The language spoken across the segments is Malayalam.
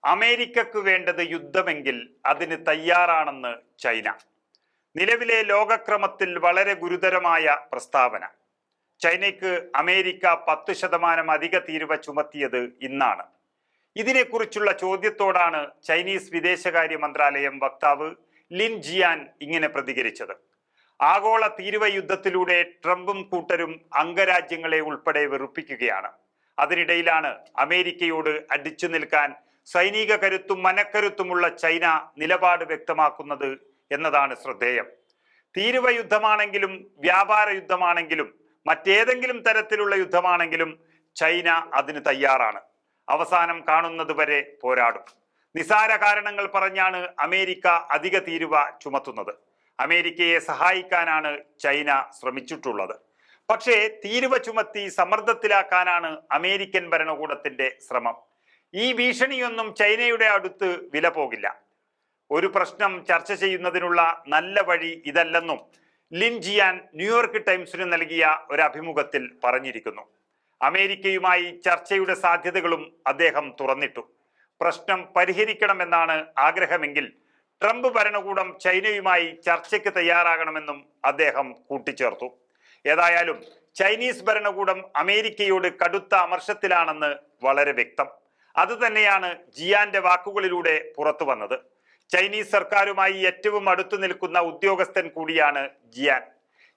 അമേരിക്കക്ക് വേണ്ടത് യുദ്ധമെങ്കിൽ അതിന് തയ്യാറാണെന്ന് ചൈന. നിലവിലെ ലോകക്രമത്തിൽ വളരെ ഗുരുതരമായ പ്രസ്താവന. ചൈനയ്ക്ക് അമേരിക്ക 10% അധിക തീരുവ ചുമത്തിയത് ഇന്നാണ്. ഇതിനെക്കുറിച്ചുള്ള ചോദ്യത്തോടാണ് ചൈനീസ് വിദേശകാര്യ മന്ത്രാലയം വക്താവ് ലിൻ ജിയാൻ ഇങ്ങനെ പ്രതികരിച്ചത്. ആഗോള തീരുവ യുദ്ധത്തിലൂടെ ട്രംപും കൂട്ടരും അംഗരാജ്യങ്ങളെ ഉൾപ്പെടെ വെറുപ്പിക്കുകയാണ്. അതിനിടയിലാണ് അമേരിക്കയോട് അടിച്ചു നിൽക്കാൻ സൈനിക കരുത്തും മനക്കരുത്തുമുള്ള ചൈന നിലപാട് വ്യക്തമാക്കുന്നത് എന്നതാണ് ശ്രദ്ധേയം. തീരുവ യുദ്ധമാണെങ്കിലും വ്യാപാര യുദ്ധമാണെങ്കിലും മറ്റേതെങ്കിലും തരത്തിലുള്ള യുദ്ധമാണെങ്കിലും ചൈന അതിന് തയ്യാറാണ്. അവസാനം കാണുന്നത് വരെ പോരാടും. നിസാര കാരണങ്ങൾ പറഞ്ഞാണ് അമേരിക്ക അധിക തീരുവ ചുമത്തുന്നത്. അമേരിക്കയെ സഹായിക്കാനാണ് ചൈന ശ്രമിച്ചിട്ടുള്ളത്. പക്ഷേ തീരുവ ചുമത്തി സമ്മർദ്ദത്തിലാക്കാനാണ് അമേരിക്കൻ ഭരണകൂടത്തിന്റെ ശ്രമം. ഈ ഭീഷണിയൊന്നും ചൈനയുടെ അടുത്ത് വില പോകില്ല. ഒരു പ്രശ്നം ചർച്ച ചെയ്യുന്നതിനുള്ള നല്ല വഴി ഇതല്ലെന്നും ലിൻ ജിയാൻ ന്യൂയോർക്ക് ടൈംസിന് നൽകിയ ഒരു അഭിമുഖത്തിൽ പറഞ്ഞിരിക്കുന്നു. അമേരിക്കയുമായി ചർച്ചയുടെ സാധ്യതകളും അദ്ദേഹം തുറന്നിട്ടു. പ്രശ്നം പരിഹരിക്കണമെന്നാണ് ആഗ്രഹമെങ്കിൽ ട്രംപ് ഭരണകൂടം ചൈനയുമായി ചർച്ചയ്ക്ക് തയ്യാറാകണമെന്നും അദ്ദേഹം കൂട്ടിച്ചേർത്തു. ഏതായാലും ചൈനീസ് ഭരണകൂടം അമേരിക്കയോട് കടുത്ത അമർഷത്തിലാണെന്ന് വളരെ വ്യക്തം. അതുതന്നെയാണ് ജിയാന്റെ വാക്കുകളിലൂടെ പുറത്തു വന്നത്. ചൈനീസ് സർക്കാരുമായി ഏറ്റവും അടുത്തു നിൽക്കുന്ന ഉദ്യോഗസ്ഥൻ കൂടിയാണ് ജിയാൻ.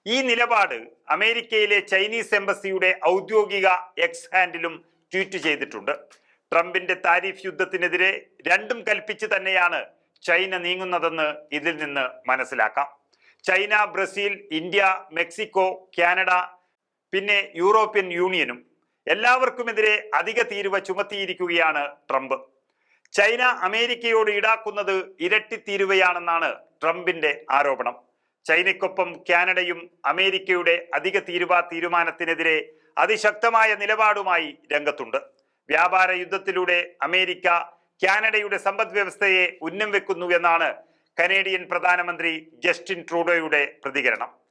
ഈ നിലപാട് അമേരിക്കയിലെ ചൈനീസ് എംബസിയുടെ ഔദ്യോഗിക എക്സ് ഹാൻഡിലും ട്വീറ്റ് ചെയ്തിട്ടുണ്ട്. ട്രംപിന്റെ താരിഫ് യുദ്ധത്തിനെതിരെ രണ്ടും കൽപ്പിച്ച് തന്നെയാണ് ചൈന നീങ്ങുന്നതെന്ന് ഇതിൽ നിന്ന് മനസ്സിലാക്കാം. China, Brazil, India, Mexico, Canada, പിന്നെ യൂറോപ്യൻ യൂണിയനും എല്ലാവർക്കുമെതിരെ അധിക തീരുവ ചുമത്തിയിരിക്കുകയാണ് ട്രംപ്. ചൈന അമേരിക്കയോട് ഈടാക്കുന്നത് ഇരട്ടി തീരുവയാണെന്നാണ് ട്രംപിന്റെ ആരോപണം. ചൈനയ്ക്കൊപ്പം കാനഡയും അമേരിക്കയുടെ അധിക തീരുവ തീരുമാനത്തിനെതിരെ അതിശക്തമായ നിലപാടുമായി രംഗത്തുണ്ട്. വ്യാപാര യുദ്ധത്തിലൂടെ അമേരിക്ക കാനഡയുടെ സമ്പദ് വ്യവസ്ഥയെ ഉന്നം വെക്കുന്നു എന്നാണ് കനേഡിയൻ പ്രധാനമന്ത്രി ജസ്റ്റിൻ ട്രൂഡോയുടെ പ്രതികരണം.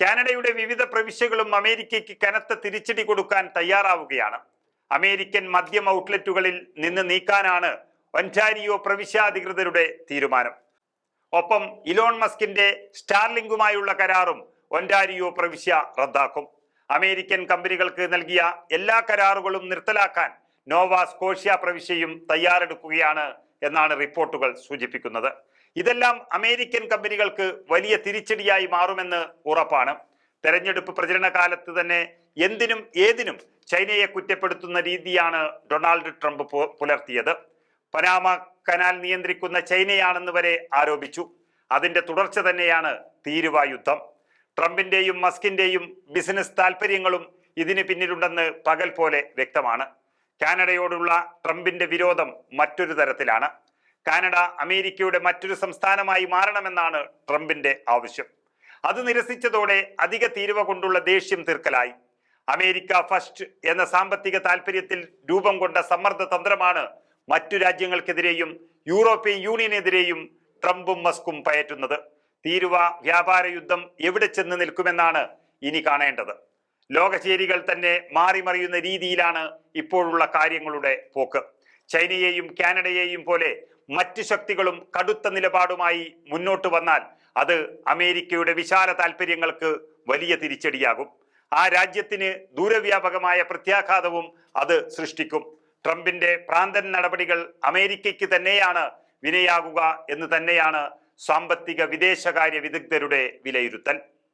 കാനഡയുടെ വിവിധ പ്രവിശ്യകളും അമേരിക്കയ്ക്ക് കനത്ത തിരിച്ചടി കൊടുക്കാൻ തയ്യാറാവുകയാണ്. അമേരിക്കൻ മദ്യം ഔട്ട്ലെറ്റുകളിൽ നിന്ന് നീക്കാനാണ് ഒന്റാരിയോ പ്രവിശ്യാധികൃതരുടെ തീരുമാനം. ഒപ്പം ഇലോൺ മസ്കിന്റെ സ്റ്റാർലിങ്കുമായുള്ള കരാറും ഒന്റാരിയോ പ്രവിശ്യ റദ്ദാക്കും. അമേരിക്കൻ കമ്പനികൾക്ക് നൽകിയ എല്ലാ കരാറുകളും നിർത്തലാക്കാൻ നോവ സ്കോഷ്യ പ്രവിശ്യയും തയ്യാറെടുക്കുകയാണ് എന്നാണ് റിപ്പോർട്ടുകൾ സൂചിപ്പിക്കുന്നത്. ഇതെല്ലാം അമേരിക്കൻ കമ്പനികൾക്ക് വലിയ തിരിച്ചടിയായി മാറുമെന്ന് ഉറപ്പാണ്. തെരഞ്ഞെടുപ്പ് പ്രചരണ കാലത്ത് തന്നെ എന്തിനും ഏതിനും ചൈനയെ കുറ്റപ്പെടുത്തുന്ന രീതിയാണ് ഡൊണാൾഡ് ട്രംപ് പുലർത്തിയത്. പനാമ കനാൽ നിയന്ത്രിക്കുന്ന ചൈനയാണെന്ന് വരെ ആരോപിച്ചു. അതിന്റെ തുടർച്ച തന്നെയാണ് തീരുവ യുദ്ധം. ട്രംപിന്റെയും മസ്കിന്റെയും ബിസിനസ് താല്പര്യങ്ങളും ഇതിന് പിന്നിലുണ്ടെന്ന് പകൽ പോലെ വ്യക്തമാണ്. കാനഡയോടുള്ള ട്രംപിന്റെ വിരോധം മറ്റൊരു തരത്തിലാണ്. കാനഡ അമേരിക്കയുടെ മറ്റൊരു സംസ്ഥാനമായി മാറണമെന്നാണ് ട്രംപിന്റെ ആവശ്യം. അത് നിരസിച്ചതോടെ അധിക തീരുവ കൊണ്ടുള്ള ദേഷ്യം തീർക്കലായി. അമേരിക്ക ഫസ്റ്റ് എന്ന സാമ്പത്തിക താല്പര്യത്തിൽ രൂപം കൊണ്ട സമ്മർദ്ദ തന്ത്രമാണ് മറ്റു രാജ്യങ്ങൾക്കെതിരെയും യൂറോപ്യൻ യൂണിയനെതിരെയും ട്രംപും മസ്കും പയറ്റുന്നത്. തീരുവ വ്യാപാര യുദ്ധം എവിടെ ചെന്ന് നിൽക്കുമെന്നാണ് ഇനി കാണേണ്ടത്. ലോകചേരികൾ തന്നെ മാറിമറിയുന്ന രീതിയിലാണ് ഇപ്പോഴുള്ള കാര്യങ്ങളുടെ പോക്ക്. ചൈനയെയും കാനഡയെയും പോലെ മറ്റ് ശക്തികളും കടുത്ത നിലപാടുമായി മുന്നോട്ട് വന്നാൽ അത് അമേരിക്കയുടെ വിശാല താല്പര്യങ്ങൾക്ക് വലിയ തിരിച്ചടിയാകും. ആ രാജ്യത്തിന് ദൂരവ്യാപകമായ പ്രത്യാഘാതവും അത് സൃഷ്ടിക്കും. ട്രംപിന്റെ ഭ്രാന്തൻ നടപടികൾ അമേരിക്കയ്ക്ക് തന്നെയാണ് വിനയാകുക എന്ന് തന്നെയാണ് സാമ്പത്തിക വിദേശകാര്യ വിദഗ്ധരുടെ വിലയിരുത്തൽ.